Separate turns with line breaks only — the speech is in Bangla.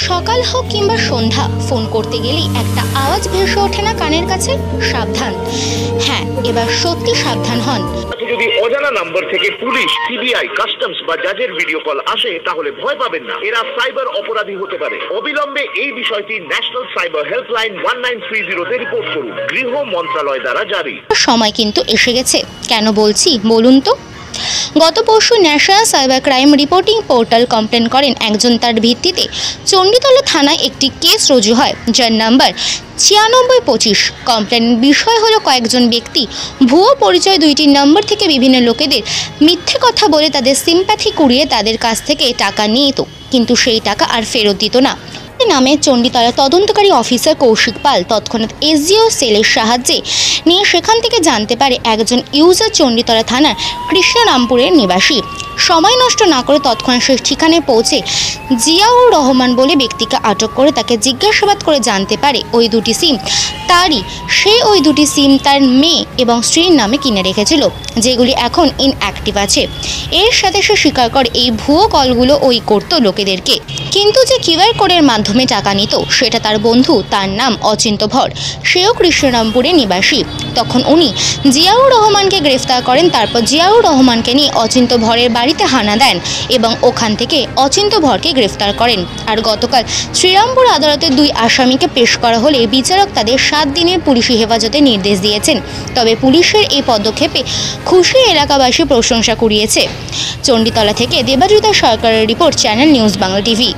সকাল হোক কিংবা সন্ধ্যা ফোন করতে গেলেই একটা আওয়াজ ভেসে ওঠে না কানের কাছে, সাবধান। হ্যাঁ, এবার সত্যি সাবধান হন।
যদি অজানা নাম্বার থেকে পুলিশ, সিবিআই, কাস্টমস বা জাজের ভিডিও কল আসে তাহলে ভয় পাবেন না, এরা সাইবার অপরাধী হতে পারে। অবিলম্বে এই বিষয়টি ন্যাশনাল সাইবার হেল্পলাইন 1930 তে রিপোর্ট করুন। গৃহ মন্ত্রণালয় দ্বারা জারি।
সময় কিন্তু এসে গেছে। কেন বলছি বলুন তো? গত পরশু national cyber crime reporting portal complain করেন একজন। তার ভিত্তিতে চণ্ডীতলা থানায় একটি কেস রুজু হয়, যার নাম্বার 9625। কমপ্লেন বিষয় হলো কয়েকজন ব্যক্তি ভুয়ো পরিচয় 2টি নম্বর থেকে বিভিন্ন লোকেদের মিথ্যে কথা বলে তাদের সিম্প্যাথি কুড়িয়ে তাদের কাছ থেকে টাকা নিয়ে যেত, কিন্তু সেই টাকা আর ফেরত দিত না। নামে চণ্ডীতলা তদন্তকারী অফিসার কৌশিক পাল তৎক্ষণাৎ এসডিও সেলের সাহায্যে নিয়ে সেখান থেকে জানতে পারে একজন ইউজার চণ্ডীতলা থানার কৃষ্ণরামপুরের নিবাসী। সময় নষ্ট না করে তৎক্ষণাৎ সে ঠিকানায় পৌঁছে জিয়াউর রহমান বলে ব্যক্তিকে আটক করে তাকে জিজ্ঞাসাবাদ করে জানতে পারে ওই দুটি সিম তারই। সে ওই দুটি সিম তার মেয়ে এবং স্ত্রীর নামে কিনে রেখেছিল, যেগুলি এখন ইনঅ্যাক্টিভ আছে। এর সাথে সে স্বীকার করে এই ভুয়ো কলগুলো ওই করতো লোকেদেরকে, কিন্তু যে কিউআর কোডের মাধ্যমে টাকা নিত সেটা তার বন্ধু, তার নাম অচিন্ত ভর, সেও কৃষ্ণরামপুরের নিবাসী। তখন উনি জিয়াউর রহমানকে গ্রেফতার করেন। তারপর জিয়াউর রহমানকে নিয়ে অচিন্ত ভরের বাড়িতে হানা দেন এবং ওখান থেকে অচিন্ত ভরকে গ্রেফতার করেন। আর গতকাল শ্রীরামপুর আদালতে 2 আসামিকে পেশ করা হলে বিচারক তাদের 7 দিনের পুলিশি হেফাজতে নির্দেশ দিয়েছেন। তবে পুলিশের এই পদক্ষেপে খুশি এলাকাবাসী প্রশংসা কুড়িয়েছে। চণ্ডীতলা থেকে দেবাজিতা সরকারের report, channel news Bangla TV.